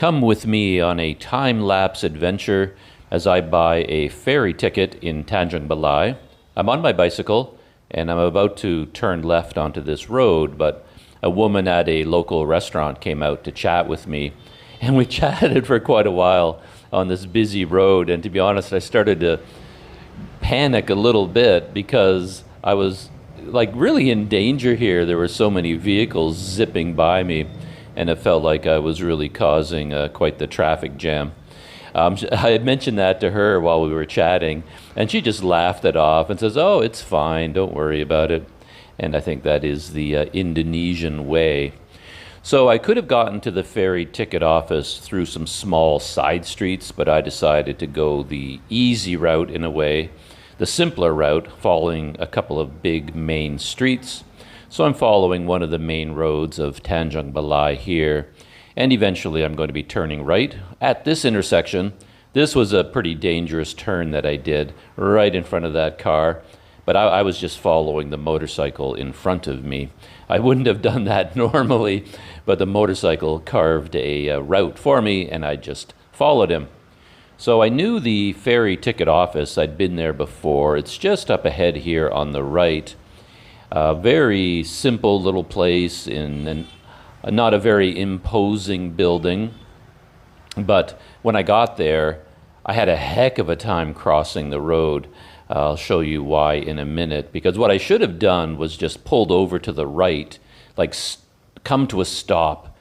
Come with me on a time-lapse adventure as I buy a ferry ticket in Tanjung Balai. I'm on my bicycle and I'm about to turn left onto this road, but a woman at a local restaurant came out to chat with me, and we chatted for quite a while on this busy road. And to be honest, I started to panic a little bit because I was like really in danger here. There were so many vehicles zipping by me, and it felt like I was really causing quite the traffic jam. I had mentioned that to her while we were chatting, and she just laughed it off and says, "Oh, it's fine, don't worry about it." And I think that is the Indonesian way. So I could have gotten to the ferry ticket office through some small side streets, but I decided to go the easy route in a way, the simpler route, following a couple of big main streets. So I'm following one of the main roads of Tanjung Balai here, and eventually I'm going to be turning right at this intersection. This was a pretty dangerous turn that I did right in front of that car, but I was just following the motorcycle in front of me. I wouldn't have done that normally, but the motorcycle carved a route for me, and I just followed him. So I knew the ferry ticket office. I'd been there before. It's just up ahead here on the right. A very simple little place in not a very imposing building. But when I got there, I had a heck of a time crossing the road. I'll show you why in a minute, because what I should have done was just pulled over to the right, like come to a stop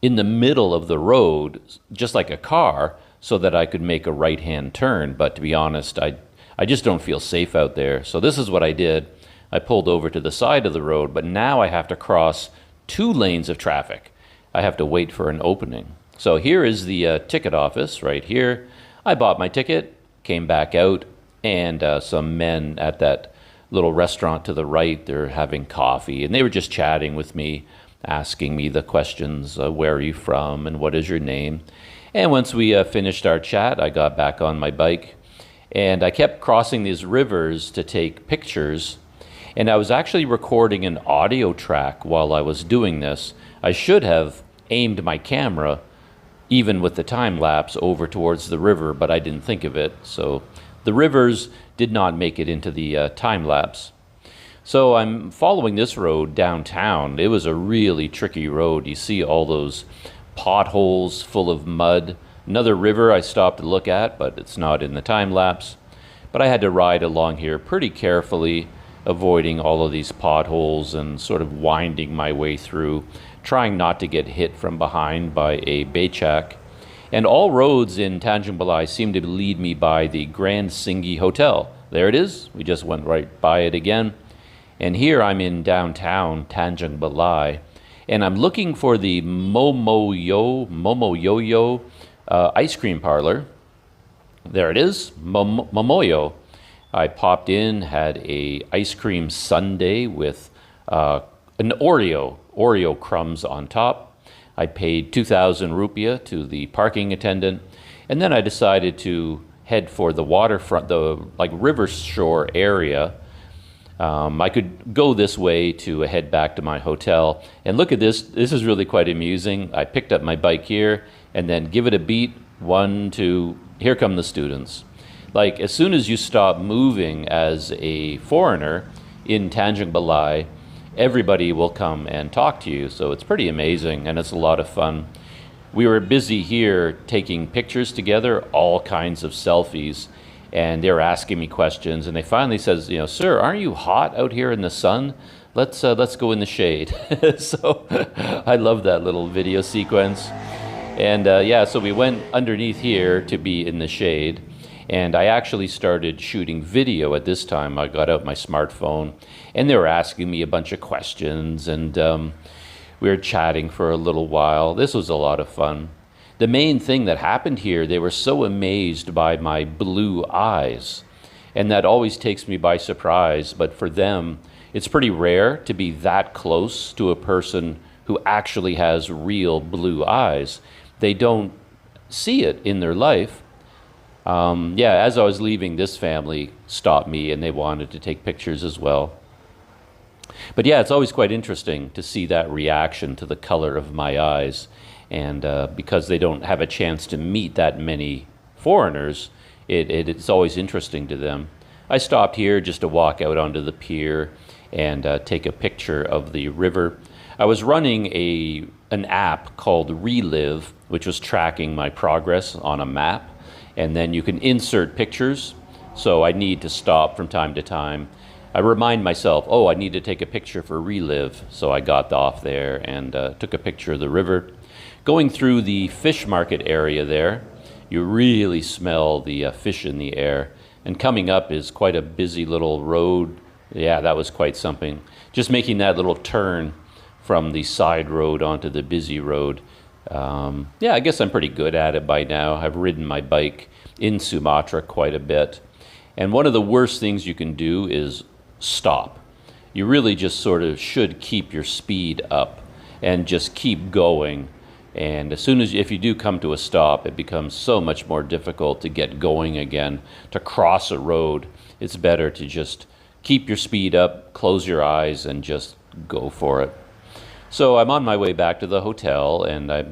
in the middle of the road, just like a car, so that I could make a right-hand turn. But to be honest, I just don't feel safe out there. So this is what I did. I pulled over to the side of the road, but now I have to cross 2 lanes of traffic. I have to wait for an opening. So here is the ticket office right here. I bought my ticket, came back out, and some men at that little restaurant to the right, they're having coffee, and they were just chatting with me, asking me the questions, where are you from and what is your name? And once we finished our chat, I got back on my bike, and I kept crossing these rivers to take pictures, and I was actually recording an audio track while I was doing this. I should have aimed my camera, even with the time lapse, over towards the river, but I didn't think of it. So the rivers did not make it into the time lapse. So I'm following this road downtown. It was a really tricky road. You see all those potholes full of mud. Another river I stopped to look at, but it's not in the time lapse. But I had to ride along here pretty carefully, avoiding all of these potholes and sort of winding my way through, trying not to get hit from behind by a becak. And all roads in Tanjung Balai seem to lead me by the Grand Singgi Hotel. There it is. We just went right by it again. And here I'm in downtown Tanjung Balai, and I'm looking for the Momoyoyo ice cream parlor. There it is, Momoyo. I popped in, had a ice cream sundae with an Oreo crumbs on top. I paid 2,000 rupiah to the parking attendant, and then I decided to head for the waterfront, the river shore area. I could go this way to head back to my hotel. And look at this. This is really quite amusing. I picked up my bike here and then give it a beat. 1, 2, here come the students. Like, as soon as you stop moving as a foreigner in Tanjung Balai, everybody will come and talk to you. So it's pretty amazing, and it's a lot of fun. We were busy here taking pictures together, all kinds of selfies, and they were asking me questions, and they finally says, "Sir, aren't you hot out here in the sun? Let's go in the shade." So I love that little video sequence. And yeah, so we went underneath here to be in the shade, and I actually started shooting video at this time. I got out my smartphone, and they were asking me a bunch of questions, and we were chatting for a little while. This was a lot of fun. The main thing that happened here, they were so amazed by my blue eyes, and that always takes me by surprise. But for them, it's pretty rare to be that close to a person who actually has real blue eyes. They don't see it in their life. Yeah, as I was leaving, this family stopped me and they wanted to take pictures as well. But yeah, it's always quite interesting to see that reaction to the color of my eyes. And because they don't have a chance to meet that many foreigners, it's always interesting to them. I stopped here just to walk out onto the pier and take a picture of the river. I was running an app called Relive, which was tracking my progress on a map. And then you can insert pictures. So I need to stop from time to time. I remind myself, oh, I need to take a picture for Relive. So I got off there and took a picture of the river. Going through the fish market area there, you really smell the fish in the air. And coming up is quite a busy little road. Yeah, that was quite something. Just making that little turn from the side road onto the busy road. Yeah, I guess I'm pretty good at it by now. I've ridden my bike in Sumatra quite a bit. And one of the worst things you can do is stop. You really just sort of should keep your speed up and just keep going. And as soon as, if you do come to a stop, it becomes so much more difficult to get going again. To cross a road, it's better to just keep your speed up, close your eyes, and just go for it. So I'm on my way back to the hotel, and I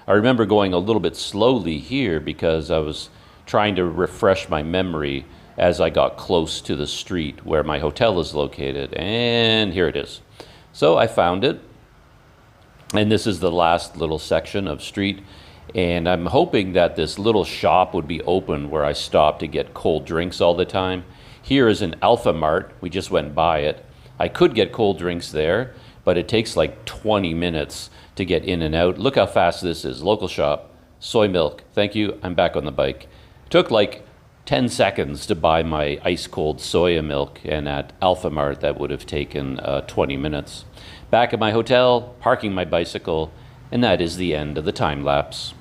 remember going a little bit slowly here because I was trying to refresh my memory as I got close to the street where my hotel is located. And here it is. So I found it. And this is the last little section of street. And I'm hoping that this little shop would be open where I stop to get cold drinks all the time. Here is an Alpha Mart. We just went by it. I could get cold drinks there, but it takes like 20 minutes to get in and out. Look how fast this is. Local shop, soy milk. Thank you. I'm back on the bike. It took like 10 seconds to buy my ice cold soya milk, and at Alpha Mart that would have taken 20 minutes. Back at my hotel, parking my bicycle, and that is the end of the time lapse.